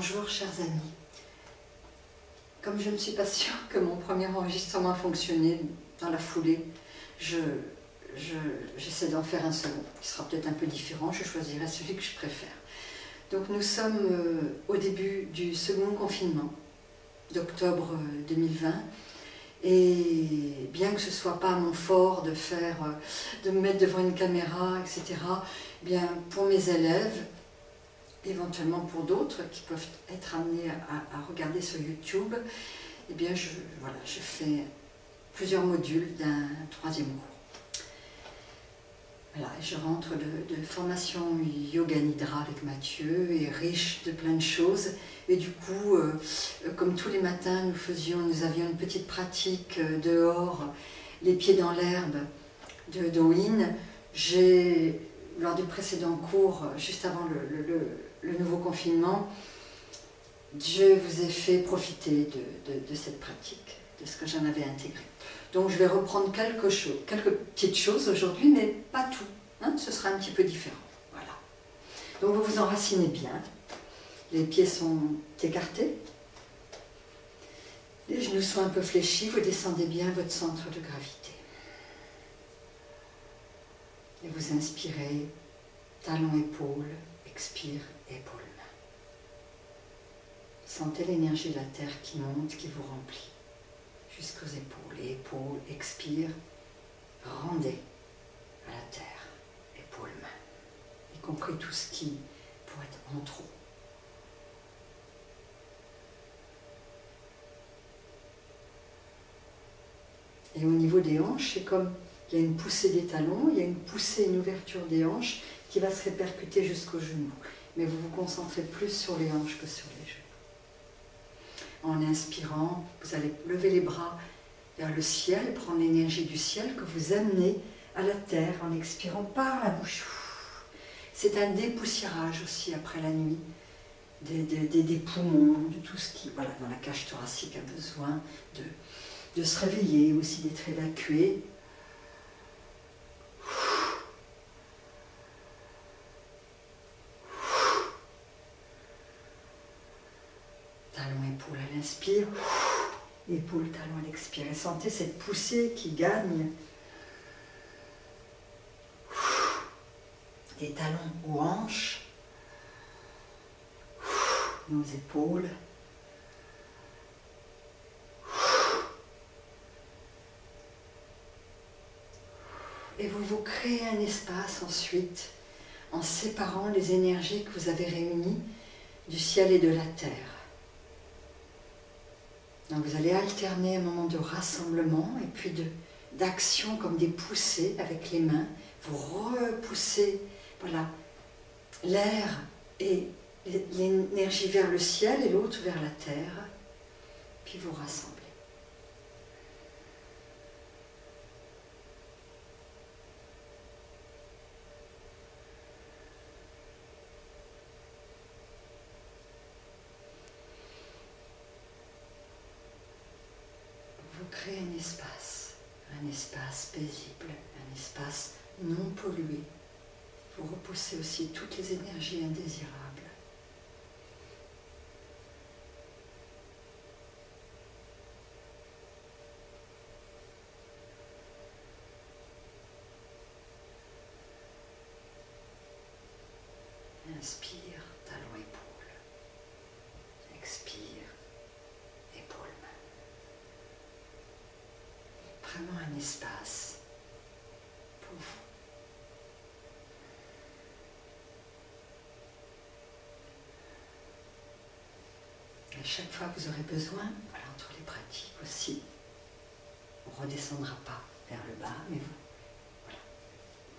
Bonjour chers amis. Comme je ne suis pas sûre que mon premier enregistrement a fonctionné dans la foulée, j'essaie d'en faire un second, qui sera peut-être un peu différent, je choisirai celui que je préfère. Donc nous sommes au début du second confinement d'octobre 2020 et bien que ce ne soit pas mon fort de me mettre devant une caméra, etc., bien pour mes élèves, éventuellement pour d'autres qui peuvent être amenés à regarder sur YouTube, eh bien je fais plusieurs modules d'un troisième cours. Voilà, je rentre de formation Yoga Nidra avec Mathieu et riche de plein de choses. Et du coup, comme tous les matins, nous avions une petite pratique dehors, les pieds dans l'herbe de Douyin. Lors du précédent cours, juste avant le nouveau confinement, je vous ai fait profiter de cette pratique, de ce que j'en avais intégré. Donc je vais reprendre quelques petites choses aujourd'hui, mais pas tout. Hein, ce sera un petit peu différent. Voilà. Donc vous vous enracinez bien. Les pieds sont écartés. Les genoux sont un peu fléchis. Vous descendez bien votre centre de gravité. Et vous inspirez, talon, épaule, expire, épaule, main. Sentez l'énergie de la terre qui monte, qui vous remplit jusqu'aux épaules. Et épaules, expire, rendez à la terre, épaules, main. Y compris tout ce qui pourrait être en trop. Et au niveau des hanches, c'est comme il y a une poussée des talons, il y a une poussée, une ouverture des hanches qui va se répercuter jusqu'aux genoux. Mais vous vous concentrez plus sur les hanches que sur les genoux. En inspirant, vous allez lever les bras vers le ciel, prendre l'énergie du ciel que vous amenez à la terre en expirant par la bouche. C'est un dépoussiérage aussi après la nuit, des poumons, de tout ce qui, voilà, dans la cage thoracique a besoin de se réveiller, aussi d'être évacué. Talon, épaule à l'inspire, épaule, talon à l'expire. Et sentez cette poussée qui gagne des talons aux hanches, nos épaules. Et vous créez un espace ensuite en séparant les énergies que vous avez réunies du ciel et de la terre. Donc vous allez alterner un moment de rassemblement et puis d'action comme des poussées avec les mains. Vous repoussez voilà, l'air et l'énergie vers le ciel et l'autre vers la terre, puis vous rassemblez. Vous créez un espace paisible, un espace non pollué. Vous repoussez aussi toutes les énergies indésirables. Inspire, talon, épaule. Expire, épaule, main. Vraiment un espace pour vous. Et chaque fois que vous aurez besoin, voilà, entre les pratiques aussi, on ne redescendra pas vers le bas, mais vous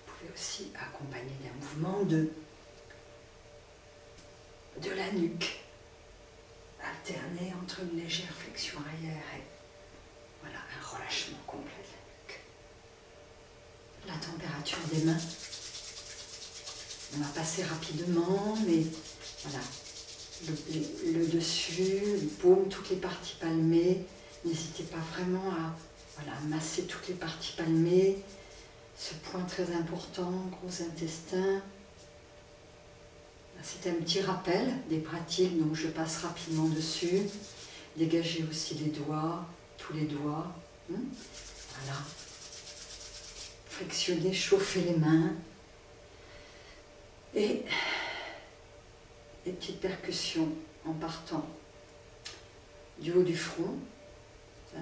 pouvez aussi accompagner d'un mouvement de la nuque, alterner entre une légère flexion arrière et voilà, un relâchement complet de la nuque. La température des mains, on va passer rapidement, mais voilà, le dessus, les paumes, toutes les parties palmées. N'hésitez pas vraiment à masser toutes les parties palmées. Ce point très important, gros intestin. C'est un petit rappel des pratiques, donc je passe rapidement dessus. Dégagez aussi les doigts, tous les doigts. Voilà. Flexionner, chauffer les mains. Et des petites percussions en partant du haut du front,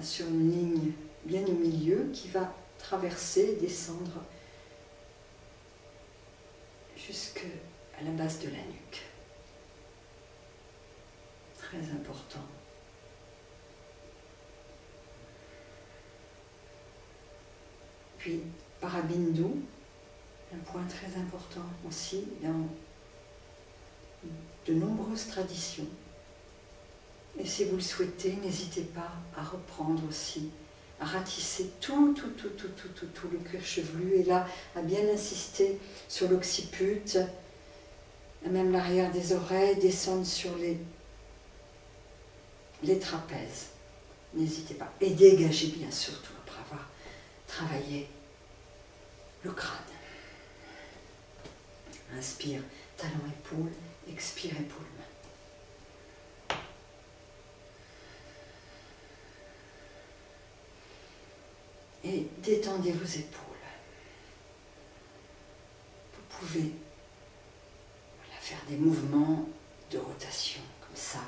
sur une ligne bien au milieu qui va traverser, descendre jusqu'à la base de la nuque. Très important. Puis Parabindu, un point très important aussi dans de nombreuses traditions. Et si vous le souhaitez, n'hésitez pas à reprendre aussi, à ratisser tout le cuir chevelu, et là, à bien insister sur l'occiput, même l'arrière des oreilles, descendre sur les trapèzes. N'hésitez pas. Et dégagez bien surtout après avoir travaillé le crâne. Inspire, talon, épaule, expire, épaule, main. Et détendez vos épaules. Vous pouvez faire des mouvements de rotation, comme ça.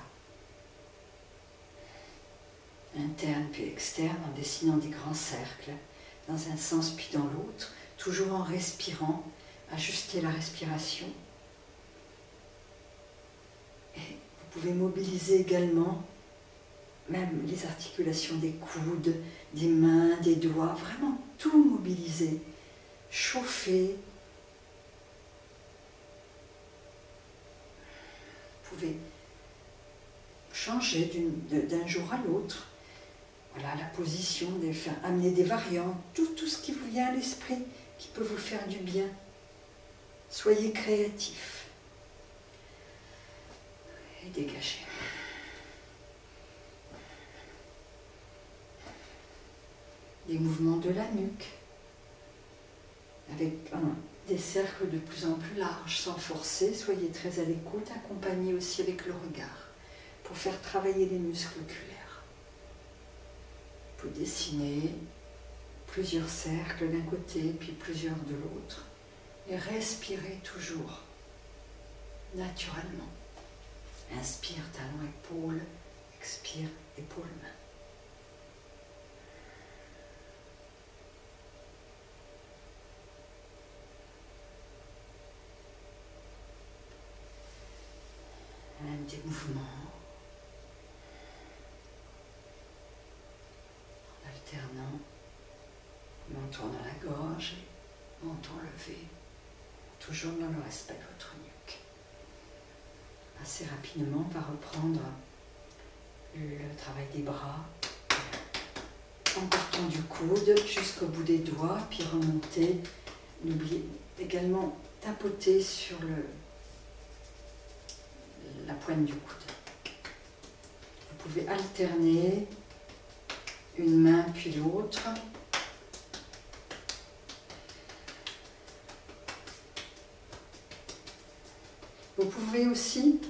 Interne puis externe, en dessinant des grands cercles, dans un sens puis dans l'autre, toujours en respirant, ajuster la respiration. Et vous pouvez mobiliser également même les articulations des coudes, des mains, des doigts, vraiment tout mobiliser, chauffer. Vous pouvez changer d'un jour à l'autre. Voilà la position, amener des variantes, tout ce qui vous vient à l'esprit, qui peut vous faire du bien. Soyez créatifs. Et dégagez. Des mouvements de la nuque, avec des cercles de plus en plus larges, sans forcer. Soyez très à l'écoute, accompagnez aussi avec le regard, pour faire travailler les muscles oculaires. Vous dessinez plusieurs cercles d'un côté, puis plusieurs de l'autre, et respirez toujours naturellement. Inspire, talon, épaule, expire, épaule, main. Des mouvements en alternant, menton dans la gorge, menton levé, toujours dans le respect de votre nuque. Assez rapidement, on va reprendre le travail des bras en partant du coude jusqu'au bout des doigts, puis remonter. N'oubliez également tapoter sur la pointe du coude. Vous pouvez alterner une main puis l'autre. Vous pouvez aussi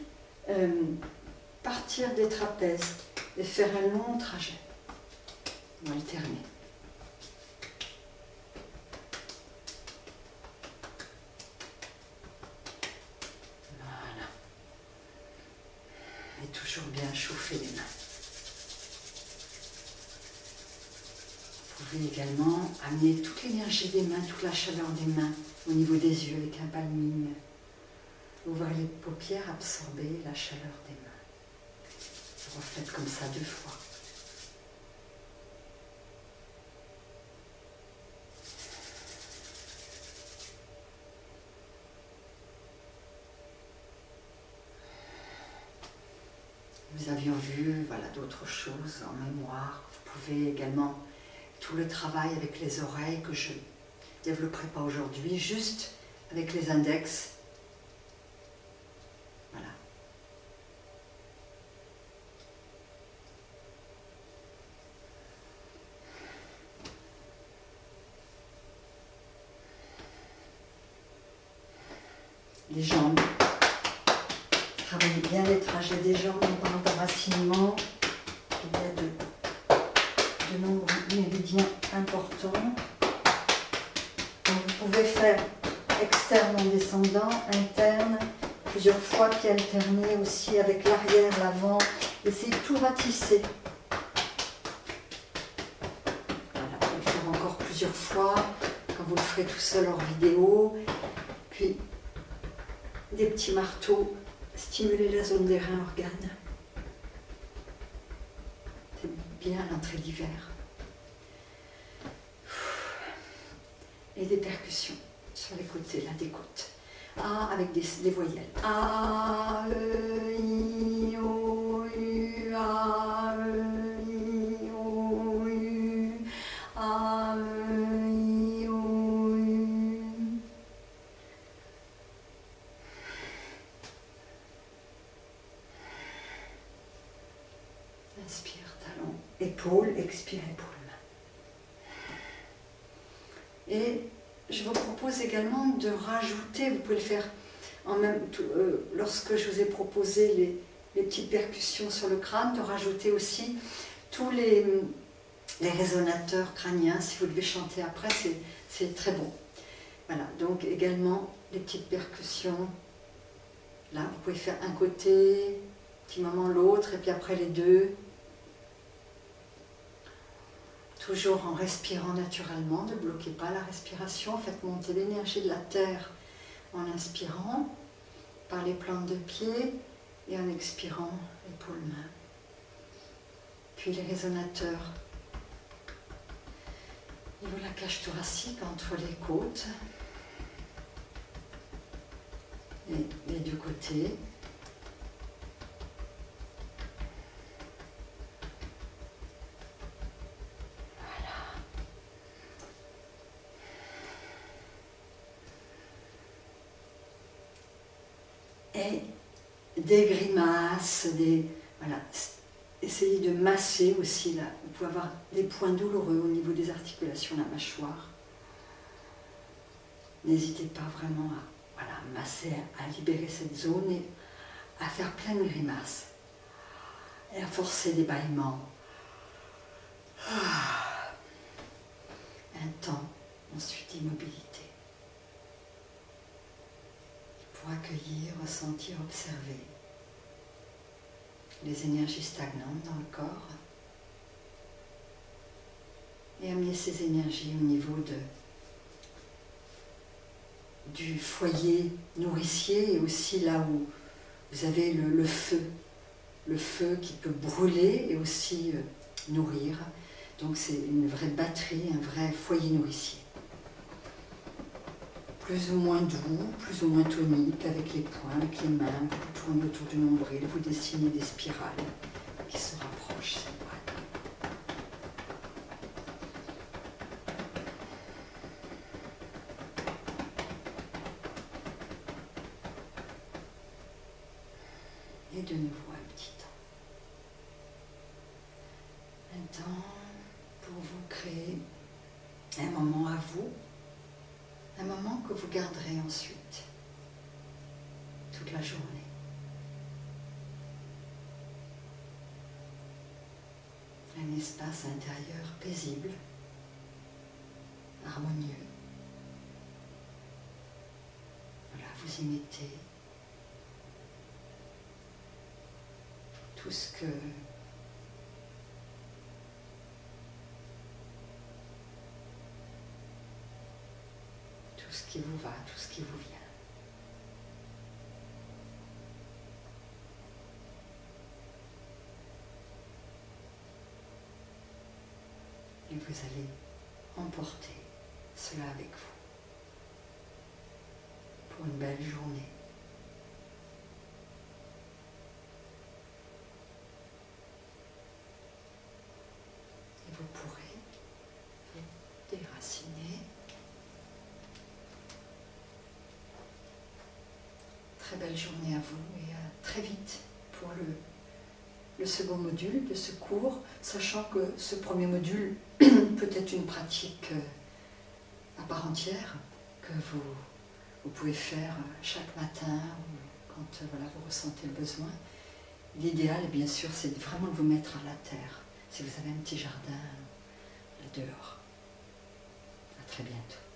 partir des trapèzes et faire un long trajet. Ou alterner. Toujours bien chauffer les mains. Vous pouvez également amener toute l'énergie des mains, toute la chaleur des mains au niveau des yeux avec un palming. Ouvrir les paupières, absorber la chaleur des mains. Refaites comme ça 2 fois. Nous avions vu d'autres choses en mémoire. Vous pouvez également, tout le travail avec les oreilles que je ne développerai pas aujourd'hui, juste avec les index. Voilà. Les jambes. bien les trajets des jambes, on parle de racinement. Il y a de nombreux méridiens importants. Donc vous pouvez faire externe en descendant, interne, plusieurs fois, puis alterner aussi avec l'arrière, l'avant. Essayez de tout ratisser. Voilà, vous pouvez le faire encore plusieurs fois, quand vous le ferez tout seul hors vidéo. Puis des petits marteaux, stimuler la zone des reins organes. C'est bien l'entrée d'hiver. Et des percussions sur les côtés, là, des côtes. A avec des voyelles. A, E, I, O, U, A, E, I, O, U, A, E, I, O, U. Inspire, talon, épaule, expire, épaule. Et je vous propose également de rajouter, vous pouvez le faire en même lorsque je vous ai proposé les petites percussions sur le crâne, de rajouter aussi tous les résonateurs crâniens. Si vous devez chanter après, c'est très bon. Voilà, donc également les petites percussions. Là, vous pouvez faire un côté, petit moment l'autre, et puis après les deux. Toujours en respirant naturellement, ne bloquez pas la respiration, faites monter l'énergie de la terre en inspirant par les plantes de pied et en expirant épaule-main. Puis les résonateurs au niveau de la cage thoracique entre les côtes et les deux côtés. Et des grimaces, voilà. Essayez de masser aussi là. Vous pouvez avoir des points douloureux au niveau des articulations de la mâchoire. N'hésitez pas vraiment à masser, à libérer cette zone et à faire plein de grimaces. Et à forcer des bâillements. Un temps ensuite d'immobilité. Pour accueillir, ressentir, observer les énergies stagnantes dans le corps et amener ces énergies au niveau du foyer nourricier et aussi là où vous avez le feu qui peut brûler et aussi nourrir. Donc c'est une vraie batterie, un vrai foyer nourricier. Plus ou moins doux, plus ou moins tonique, avec les poings, avec les mains, vous tournez autour du nombril, vous dessinez des spirales qui se rapprochent. Et de nouveau un petit temps. Un temps pour vous créer un moment à vous. Un moment que vous garderez ensuite, toute la journée. Un espace intérieur paisible, harmonieux. Voilà, vous y mettez tout ce que qui vous va, tout ce qui vous vient. Et vous allez emporter cela avec vous pour une belle journée. Et vous pourrez vous déraciner. Très belle journée à vous et à très vite pour le second module de ce cours, sachant que ce premier module peut être une pratique à part entière que vous pouvez faire chaque matin ou quand voilà, vous ressentez le besoin. L'idéal, bien sûr, c'est vraiment de vous mettre à la terre, si vous avez un petit jardin là dehors. À très bientôt.